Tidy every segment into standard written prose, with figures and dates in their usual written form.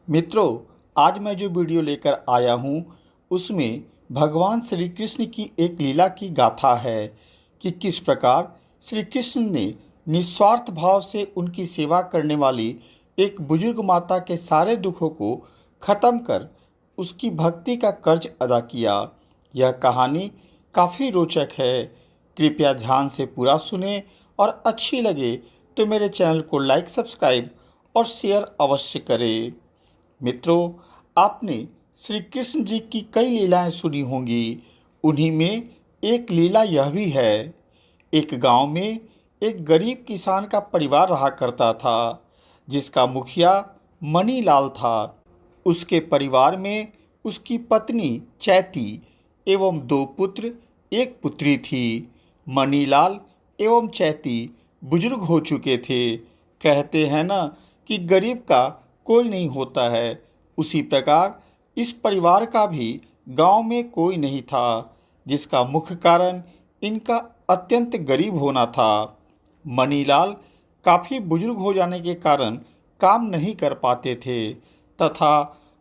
मित्रों, आज मैं जो वीडियो लेकर आया हूँ उसमें भगवान श्री कृष्ण की एक लीला की गाथा है कि किस प्रकार श्री कृष्ण ने निस्वार्थ भाव से उनकी सेवा करने वाली एक बुजुर्ग माता के सारे दुखों को खत्म कर उसकी भक्ति का कर्ज अदा किया। यह कहानी काफ़ी रोचक है। कृपया ध्यान से पूरा सुने और अच्छी लगे तो मेरे चैनल को लाइक, सब्सक्राइब और शेयर अवश्य करें। मित्रों, आपने श्री कृष्ण जी की कई लीलाएं सुनी होंगी। उन्हीं में एक लीला यह भी है। एक गांव में एक गरीब किसान का परिवार रहा करता था, जिसका मुखिया मणिलाल था। उसके परिवार में उसकी पत्नी चैती एवं 2 पुत्र, 1 पुत्री थी। मणिलाल एवं चैती बुजुर्ग हो चुके थे। कहते हैं ना कि गरीब का कोई नहीं होता है। उसी प्रकार इस परिवार का भी गांव में कोई नहीं था, जिसका मुख्य कारण इनका अत्यंत गरीब होना था। मणिलाल काफ़ी बुजुर्ग हो जाने के कारण काम नहीं कर पाते थे तथा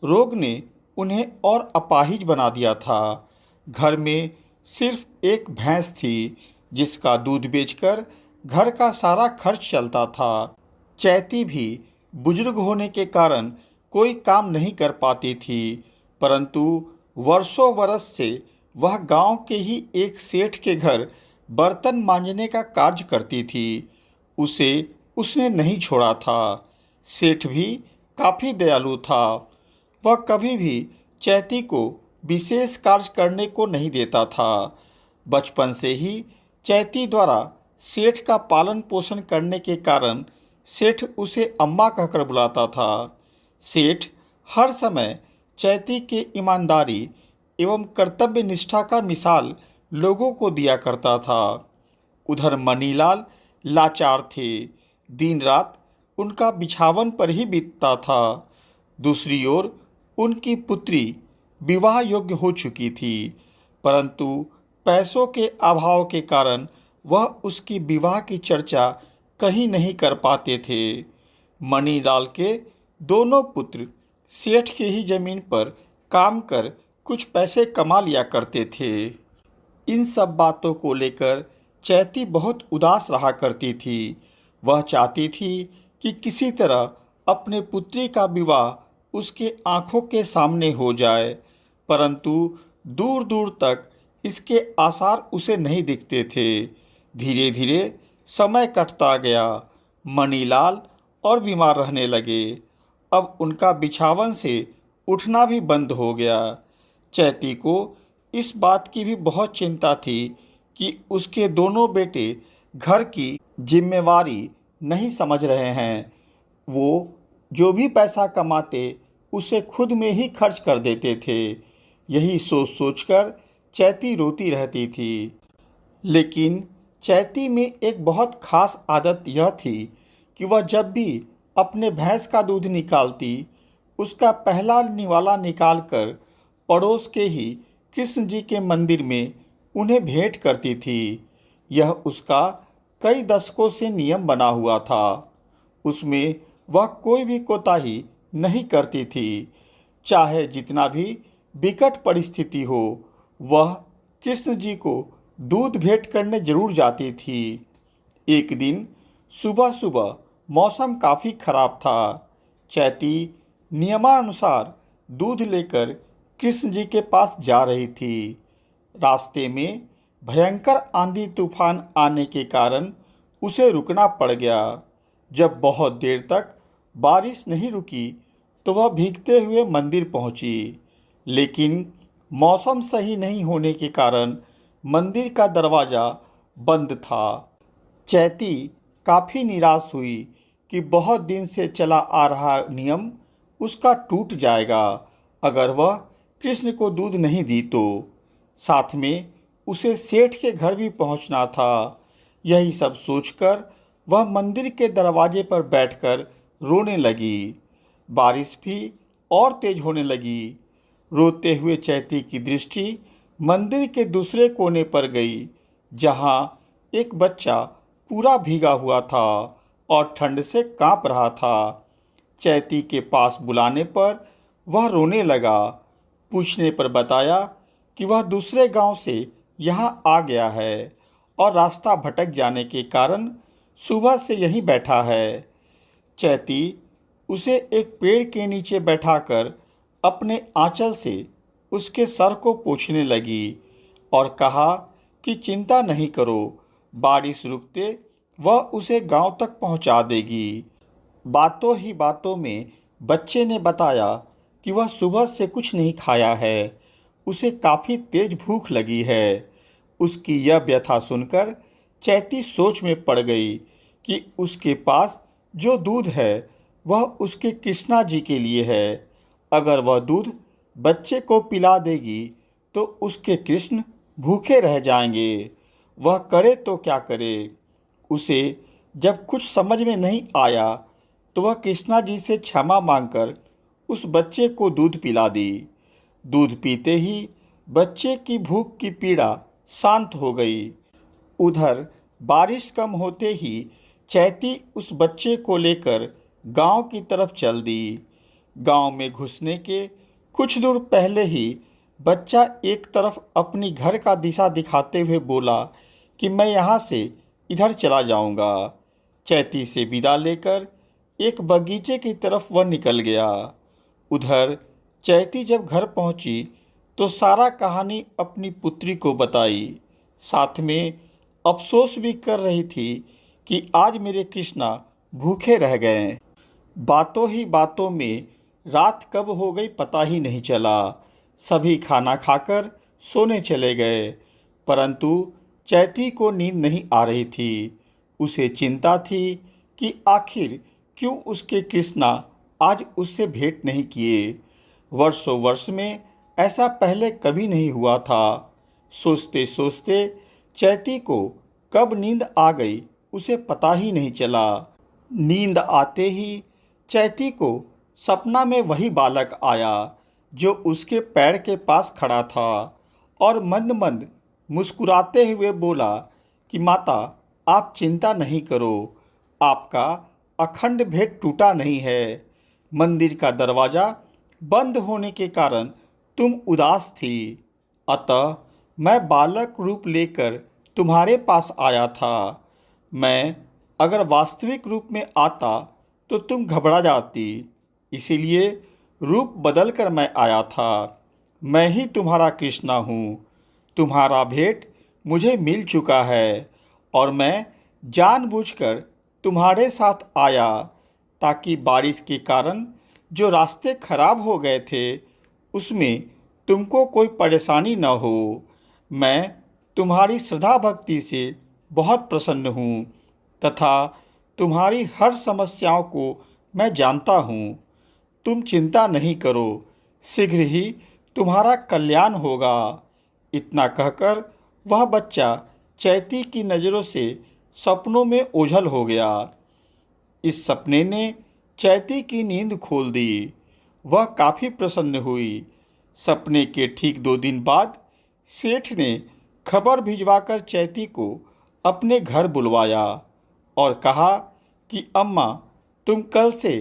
रोग ने उन्हें और अपाहिज बना दिया था। घर में सिर्फ एक भैंस थी, जिसका दूध बेचकर घर का सारा खर्च चलता था। चैती भी बुजुर्ग होने के कारण कोई काम नहीं कर पाती थी, परंतु वर्षों बरस से वह गांव के ही एक सेठ के घर बर्तन मांजने का कार्य करती थी। उसे उसने नहीं छोड़ा था। सेठ भी काफ़ी दयालु था। वह कभी भी चैती को विशेष कार्य करने को नहीं देता था। बचपन से ही चैती द्वारा सेठ का पालन पोषण करने के कारण सेठ उसे अम्मा कहकर बुलाता था। सेठ हर समय चैती के ईमानदारी एवं कर्तव्य निष्ठा का मिसाल लोगों को दिया करता था। उधर मणिलाल लाचार थे। दिन रात उनका बिछावन पर ही बीतता था। दूसरी ओर उनकी पुत्री विवाह योग्य हो चुकी थी, परंतु पैसों के अभाव के कारण वह उसकी विवाह की चर्चा कहीं नहीं कर पाते थे। मणिलाल के दोनों पुत्र सेठ के ही जमीन पर काम कर कुछ पैसे कमा लिया करते थे। इन सब बातों को लेकर चैती बहुत उदास रहा करती थी। वह चाहती थी कि किसी तरह अपने पुत्री का विवाह उसके आंखों के सामने हो जाए, परंतु दूर दूर तक इसके आसार उसे नहीं दिखते थे। धीरे धीरे समय कटता गया। मणिलाल और बीमार रहने लगे। अब उनका बिछावन से उठना भी बंद हो गया। चैती को इस बात की भी बहुत चिंता थी कि उसके दोनों बेटे घर की जिम्मेवारी नहीं समझ रहे हैं। वो जो भी पैसा कमाते उसे खुद में ही खर्च कर देते थे। यही सोच सोचकर चैती रोती रहती थी। लेकिन चैती में एक बहुत खास आदत यह थी कि वह जब भी अपने भैंस का दूध निकालती, उसका पहला निवाला निकालकर पड़ोस के ही कृष्ण जी के मंदिर में उन्हें भेंट करती थी। यह उसका कई दशकों से नियम बना हुआ था। उसमें वह कोई भी कोताही नहीं करती थी। चाहे जितना भी विकट परिस्थिति हो, वह कृष्ण जी को दूध भेंट करने जरूर जाती थी। एक दिन सुबह सुबह मौसम काफ़ी खराब था। चैती नियमानुसार दूध लेकर कृष्ण जी के पास जा रही थी। रास्ते में भयंकर आंधी तूफान आने के कारण उसे रुकना पड़ गया। जब बहुत देर तक बारिश नहीं रुकी तो वह भीगते हुए मंदिर पहुंची, लेकिन मौसम सही नहीं होने के कारण मंदिर का दरवाज़ा बंद था। चैती काफ़ी निराश हुई कि बहुत दिन से चला आ रहा नियम उसका टूट जाएगा अगर वह कृष्ण को दूध नहीं दी तो। साथ में उसे सेठ के घर भी पहुंचना था। यही सब सोचकर वह मंदिर के दरवाजे पर बैठकर रोने लगी। बारिश भी और तेज होने लगी। रोते हुए चैती की दृष्टि मंदिर के दूसरे कोने पर गई, जहां एक बच्चा पूरा भीगा हुआ था और ठंड से कांप रहा था। चैती के पास बुलाने पर वह रोने लगा। पूछने पर बताया कि वह दूसरे गांव से यहाँ आ गया है और रास्ता भटक जाने के कारण सुबह से यहीं बैठा है। चैती उसे एक पेड़ के नीचे बैठाकर अपने आंचल से उसके सर को पोंछने लगी और कहा कि चिंता नहीं करो, बारिश रुकते वह उसे गांव तक पहुंचा देगी। बातों ही बातों में बच्चे ने बताया कि वह सुबह से कुछ नहीं खाया है, उसे काफ़ी तेज भूख लगी है। उसकी यह व्यथा सुनकर चैती सोच में पड़ गई कि उसके पास जो दूध है वह उसके कृष्णा जी के लिए है। अगर वह दूध बच्चे को पिला देगी तो उसके कृष्ण भूखे रह जाएंगे। वह करे तो क्या करे। उसे जब कुछ समझ में नहीं आया तो वह कृष्णा जी से क्षमा मांगकर उस बच्चे को दूध पिला दी। दूध पीते ही बच्चे की भूख की पीड़ा शांत हो गई। उधर बारिश कम होते ही चैती उस बच्चे को लेकर गांव की तरफ चल दी। गांव में घुसने के कुछ दूर पहले ही बच्चा एक तरफ अपनी घर का दिशा दिखाते हुए बोला कि मैं यहाँ से इधर चला जाऊँगा। चैती से विदा लेकर एक बगीचे की तरफ वह निकल गया। उधर चैती जब घर पहुंची तो सारा कहानी अपनी पुत्री को बताई। साथ में अफसोस भी कर रही थी कि आज मेरे कृष्णा भूखे रह गए। बातों ही बातों में रात कब हो गई पता ही नहीं चला। सभी खाना खाकर सोने चले गए, परंतु चैती को नींद नहीं आ रही थी। उसे चिंता थी कि आखिर क्यों उसके कृष्णा आज उससे भेंट नहीं किए। वर्षों वर्ष में ऐसा पहले कभी नहीं हुआ था। सोचते सोचते चैती को कब नींद आ गई उसे पता ही नहीं चला। नींद आते ही चैती को सपना में वही बालक आया जो उसके पैर के पास खड़ा था और मंद मंद मुस्कुराते हुए बोला कि माता, आप चिंता नहीं करो, आपका अखंड भेंट टूटा नहीं है। मंदिर का दरवाज़ा बंद होने के कारण तुम उदास थी, अतः मैं बालक रूप लेकर तुम्हारे पास आया था। मैं अगर वास्तविक रूप में आता तो तुम घबरा जाती, इसीलिए रूप बदल कर मैं आया था। मैं ही तुम्हारा कृष्णा हूँ। तुम्हारा भेंट मुझे मिल चुका है और मैं जानबूझकर तुम्हारे साथ आया ताकि बारिश के कारण जो रास्ते खराब हो गए थे उसमें तुमको कोई परेशानी न हो। मैं तुम्हारी श्रद्धा भक्ति से बहुत प्रसन्न हूँ तथा तुम्हारी हर समस्याओं को मैं जानता हूँ। तुम चिंता नहीं करो, शीघ्र ही तुम्हारा कल्याण होगा। इतना कहकर वह बच्चा चैती की नज़रों से सपनों में ओझल हो गया। इस सपने ने चैती की नींद खोल दी। वह काफ़ी प्रसन्न हुई। सपने के ठीक 2 दिन बाद सेठ ने खबर भिजवाकर चैती को अपने घर बुलवाया और कहा कि अम्मा, तुम कल से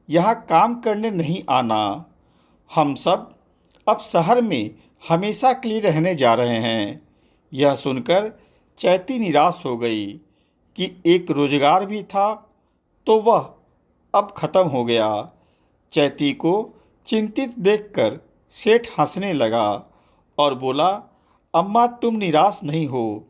यहाँ काम करने नहीं आना। हम सब अब शहर में हमेशा के लिए रहने जा रहे हैं। यह सुनकर चैती निराश हो गई कि एक रोजगार भी था तो वह अब खत्म हो गया। चैती को चिंतित देखकर सेठ हंसने लगा और बोला, अम्मा तुम निराश नहीं हो।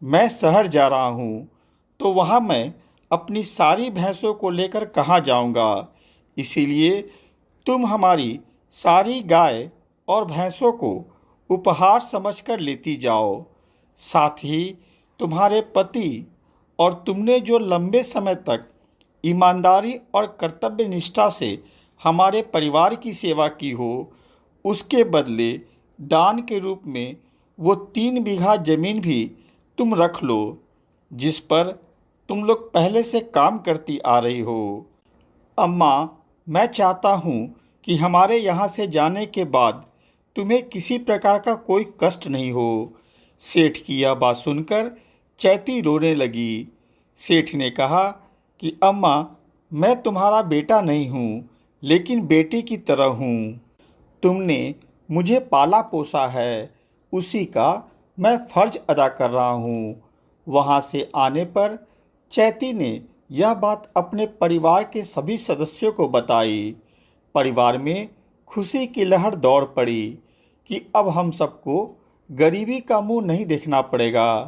मैं शहर जा रहा हूँ तो वहाँ मैं अपनी सारी भैंसों को लेकर कहाँ जाऊँगा, इसीलिए तुम हमारी सारी गाय और भैंसों को उपहार समझकर लेती जाओ। साथ ही तुम्हारे पति और तुमने जो लंबे समय तक ईमानदारी और कर्तव्य निष्ठा से हमारे परिवार की सेवा की हो, उसके बदले दान के रूप में वो 3 बीघा जमीन भी तुम रख लो जिस पर तुम लोग पहले से काम करती आ रही हो। अम्मा, मैं चाहता हूँ कि हमारे यहाँ से जाने के बाद तुम्हें किसी प्रकार का कोई कष्ट नहीं हो। सेठ की यह बात सुनकर चैती रोने लगी। सेठ ने कहा कि अम्मा, मैं तुम्हारा बेटा नहीं हूँ, लेकिन बेटे की तरह हूँ। तुमने मुझे पाला पोसा है, उसी का मैं फर्ज अदा कर रहा हूँ। वहाँ से आने पर चैती ने यह बात अपने परिवार के सभी सदस्यों को बताई। परिवार में खुशी की लहर दौड़ पड़ी कि अब हम सबको गरीबी का मुंह नहीं देखना पड़ेगा।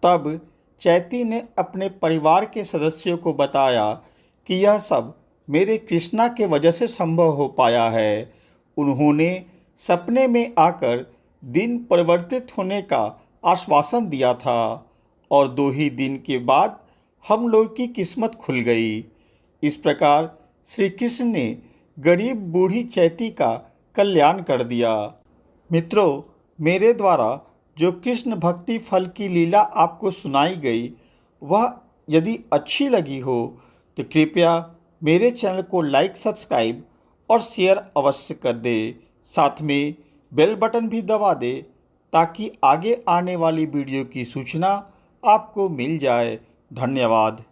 तब चैती ने अपने परिवार के सदस्यों को बताया कि यह सब मेरे कृष्णा के वजह से संभव हो पाया है। उन्होंने सपने में आकर दिन परिवर्तित होने का आश्वासन दिया था और 2 ही दिन के बाद हम लोग की किस्मत खुल गई। इस प्रकार श्री कृष्ण ने गरीब बूढ़ी चैती का कल्याण कर दिया। मित्रों, मेरे द्वारा जो कृष्ण भक्ति फल की लीला आपको सुनाई गई, वह यदि अच्छी लगी हो तो कृपया मेरे चैनल को लाइक, सब्सक्राइब और शेयर अवश्य कर दे। साथ में बेल बटन भी दबा दे ताकि आगे आने वाली वीडियो की सूचना आपको मिल जाए। धन्यवाद।